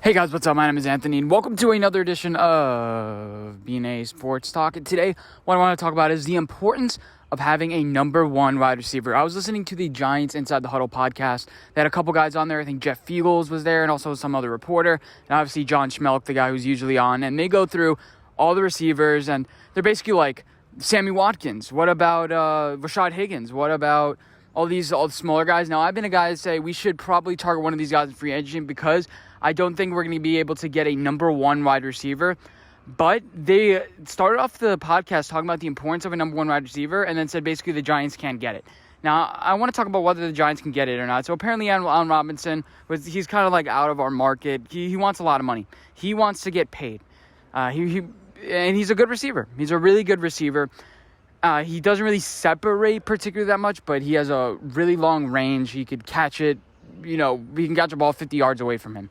Hey guys, what's up? My name is Anthony, and welcome to another edition of BNA Sports Talk. And today, what I want to talk about is the importance of having a number one wide receiver. I was listening to the Giants Inside the Huddle podcast. They had a couple guys on there. I think Jeff Fiegels was there, and also some other reporter, and obviously John Schmelk, the guy who's usually on. And they go through all the receivers, and they're basically like Sammy Watkins. What about Rashad Higgins? What about all the smaller guys? Now, I've been a guy to say we should probably target one of these guys in free agency because I don't think we're going to be able to get a number one wide receiver. But they started off the podcast talking about the importance of a number one wide receiver and then said basically the Giants can't get it. Now, I want to talk about whether the Giants can get it or not. So apparently Allen Robinson, he's kind of like out of our market. He wants a lot of money. He wants to get paid. And he's a good receiver. He's a really good receiver. He doesn't really separate particularly that much, but he has a really long range. He could catch it. He can catch a ball 50 yards away from him.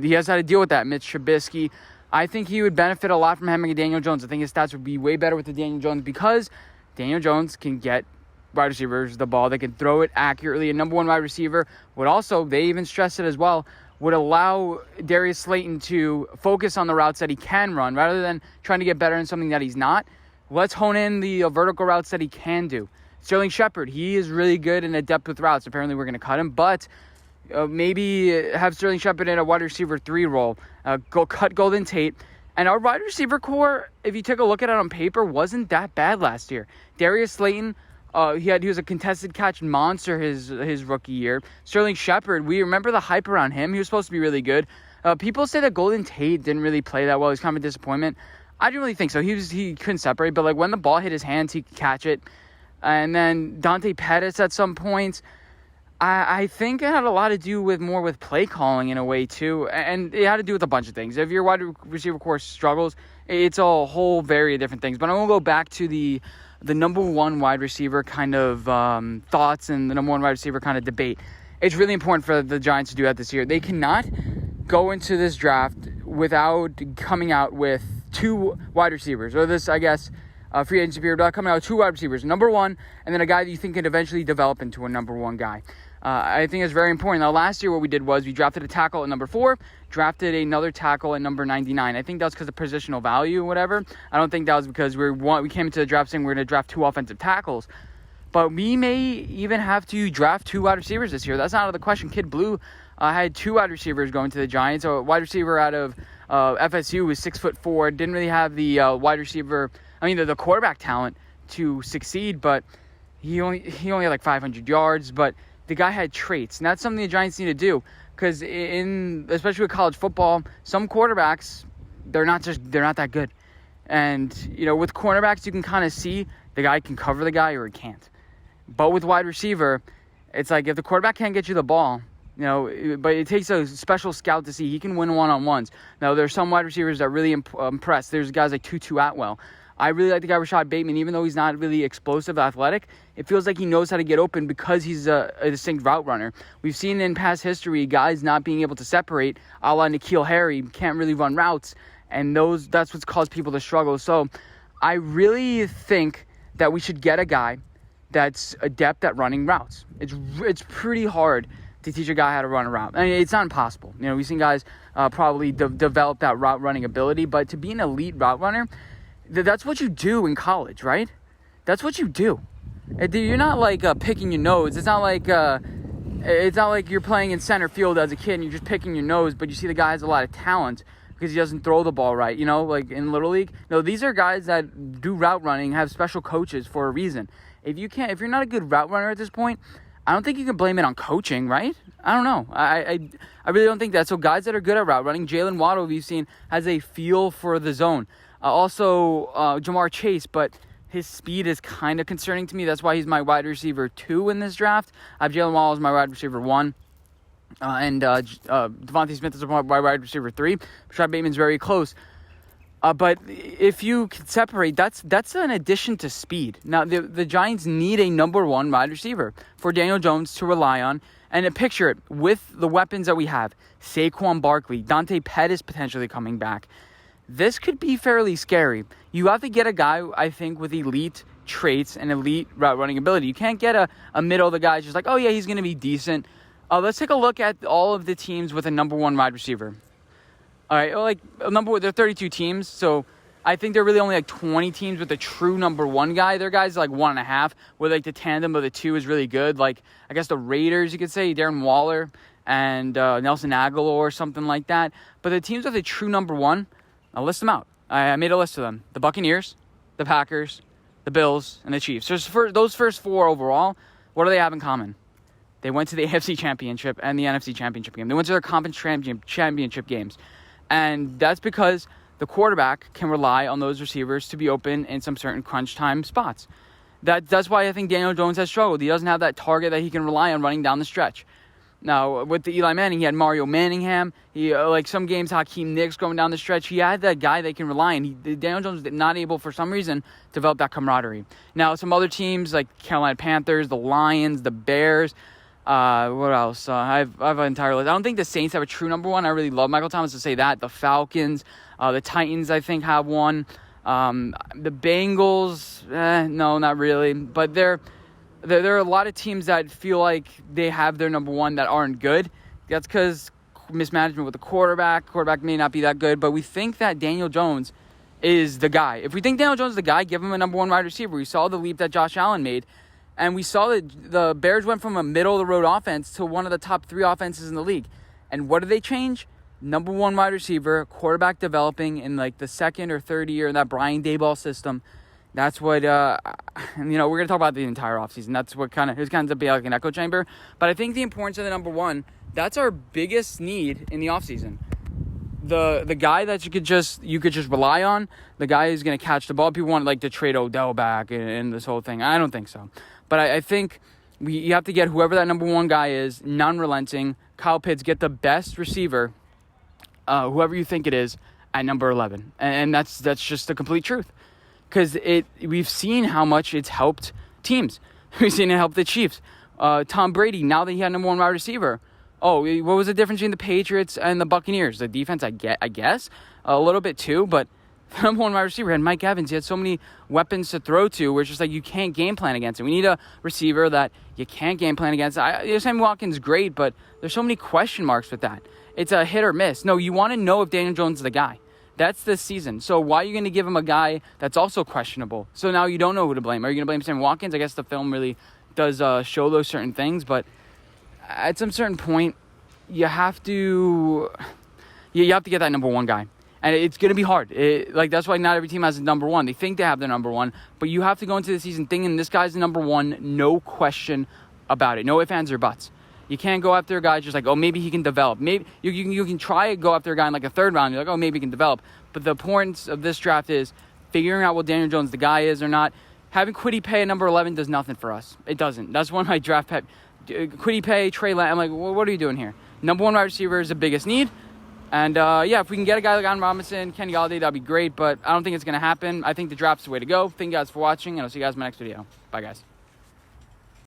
He has had to deal with that. Mitch Trubisky, I think he would benefit a lot from having a Daniel Jones. I think his stats would be way better with the Daniel Jones because Daniel Jones can get wide receivers the ball. They can throw it accurately. A number one wide receiver would also, they even stress it as well, would allow Darius Slayton to focus on the routes that he can run rather than trying to get better in something that he's not. Let's hone in the vertical routes that he can do. Sterling Shepard, he is really good and adept with routes. Apparently we're going to cut him, but maybe have Sterling Shepard in a wide receiver 3 role. Go cut Golden Tate. And our wide receiver core, if you take a look at it on paper, wasn't that bad last year. Darius Slayton, he was a contested catch monster his rookie year. Sterling Shepard, we remember the hype around him. He was supposed to be really good. People say that Golden Tate didn't really play that well. He's kind of a disappointment. I didn't really think so. He couldn't separate, but like when the ball hit his hands, he could catch it. And then Dante Pettis at some points. I think it had a lot to do with play calling in a way too, and it had to do with a bunch of things. If your wide receiver core struggles, it's a whole variety of different things. But I'm gonna go back to the number one wide receiver kind of thoughts and the number one wide receiver kind of debate. It's really important for the Giants to do that this year. They cannot go into this draft without coming out with two wide receivers, or this, I guess, free agency period, without coming out with two wide receivers, number one, and then a guy that you think can eventually develop into a number one guy. I think it's very important. Now, last year what we did was we drafted a tackle at number 4, drafted another tackle at number 99. I think that was because of positional value or whatever. I don't think that was because we came into the draft saying we're going to draft 2 offensive tackles. But we may even have to draft 2 wide receivers this year. That's not out of the question. Kid Blue had 2 wide receivers going to the Giants. A wide receiver out of FSU was 6'4", didn't really have the the quarterback talent to succeed, but he only had like 500 yards. But the guy had traits, and that's something the Giants need to do, because especially with college football, some quarterbacks they're not that good, and with cornerbacks you can kind of see the guy can cover the guy or he can't. But with wide receiver, it's like if the quarterback can't get you the ball, but it takes a special scout to see he can win one-on-ones. Now, there's some wide receivers that really impress. There's guys like Tutu Atwell. I really like the guy Rashad Bateman, even though he's not really explosive, athletic. It feels like he knows how to get open because he's a distinct route runner. We've seen in past history guys not being able to separate, a la N'Keal Harry, can't really run routes, and that's what's caused people to struggle. So I really think that we should get a guy that's adept at running routes. It's pretty hard to teach a guy how to run a route. I mean, it's not impossible. We've seen guys probably develop that route running ability, but to be an elite route runner, that's what you do in college, right? That's what you do. You're not like picking your nose. It's not like you're playing in center field as a kid and you're just picking your nose, but you see the guy has a lot of talent because he doesn't throw the ball right, like in Little League. No, these are guys that do route running, have special coaches for a reason. If you're not a good route runner at this point, I don't think you can blame it on coaching, right? I don't know. I really don't think that. So guys that are good at route running, Jalen Waddle, we've seen, has a feel for the zone. Also, Jamar Chase, but his speed is kind of concerning to me. That's why he's my wide receiver 2 in this draft. I have Jalen Waddle as my wide receiver 1. And Devontae Smith is my wide receiver 3. Rashad Bateman's very close. But if you can separate, that's an addition to speed. Now, the Giants need a number 1 wide receiver for Daniel Jones to rely on. And picture it, with the weapons that we have, Saquon Barkley, Dante Pettis potentially coming back, this could be fairly scary. You have to get a guy, I think, with elite traits and elite route running ability. You can't get a middle of the guy just like, oh yeah, he's going to be decent. Let's take a look at all of the teams with a number 1 wide receiver. All right, well, like there are 32 teams, so I think there are really only like 20 teams with a true number one guy. Their guys like 1.5, where like the tandem of the two is really good. Like I guess the Raiders, you could say Darren Waller and Nelson Aguilar or something like that. But the teams with a true number one, I'll list them out. I made a list of them: the Buccaneers, the Packers, the Bills, and the Chiefs. So for those first four overall, what do they have in common? They went to the AFC Championship and the NFC Championship game. They went to their conference championship games. And that's because the quarterback can rely on those receivers to be open in some certain crunch time spots. That's why I think Daniel Jones has struggled. He doesn't have that target that he can rely on running down the stretch. Now, with the Eli Manning, he had Mario Manningham. He like some games, Hakeem Nicks going down the stretch. He had that guy they can rely on. Daniel Jones was not able, for some reason, to develop that camaraderie. Now, some other teams like Carolina Panthers, the Lions, the Bears. What else? I have an entire list. I don't think the Saints have a true number one. I really love Michael Thomas to say that. The Falcons, the Titans, I think, have one. The Bengals, no, not really. But there are a lot of teams that feel like they have their number one that aren't good. That's because mismanagement with the quarterback. Quarterback may not be that good, but we think that Daniel Jones is the guy. If we think Daniel Jones is the guy, give him a number one wide receiver. We saw the leap that Josh Allen made. And we saw that the Bears went from a middle-of-the-road offense to one of the top 3 offenses in the league. And what did they change? Number one wide receiver, quarterback developing in like the second or third year in that Brian Daboll system. That's what, we're going to talk about the entire offseason. That's what kind of ends up being like an echo chamber. But I think the importance of the number one, that's our biggest need in the offseason. The guy that you could just rely on, the guy who's going to catch the ball. People want like to trade Odell back and this whole thing. I don't think so. But I think you have to get whoever that number one guy is, non-relenting. Kyle Pitts, get the best receiver, whoever you think it is, at number 11. And that's just the complete truth. Because we've seen how much it's helped teams. We've seen it help the Chiefs. Tom Brady, now that he had number one wide receiver. Oh, what was the difference between the Patriots and the Buccaneers? The defense, I guess. A little bit too, but the number one wide receiver had Mike Evans. He had so many weapons to throw to where it's just like you can't game plan against it. We need a receiver that you can't game plan against. Sammy Watkins, great, but there's so many question marks with that. It's a hit or miss. No, you want to know if Daniel Jones is the guy. That's this season. So why are you going to give him a guy that's also questionable? So now you don't know who to blame. Are you going to blame Sammy Watkins? I guess the film really does show those certain things, but at some certain point, you have to get that number one guy. And it's going to be hard. That's why not every team has a number one. They think they have their number one, but you have to go into the season thinking this guy's the number one, no question about it. No ifs, ands, or buts. You can't go after a guy just like, oh, maybe he can develop. Maybe you can try to go after a guy in like a third round. You're like, oh, maybe he can develop. But the importance of this draft is figuring out what Daniel Jones the guy is or not. Having Kwity Paye at number 11 does nothing for us. It doesn't. That's one of my draft pet. Kwity Paye, Trey Lance. I'm like, well, what are you doing here? Number one wide receiver is the biggest need. And, if we can get a guy like Allen Robinson, Kenny Golladay, that'd be great. But I don't think it's going to happen. I think the draft's the way to go. Thank you guys for watching, and I'll see you guys in my next video. Bye, guys.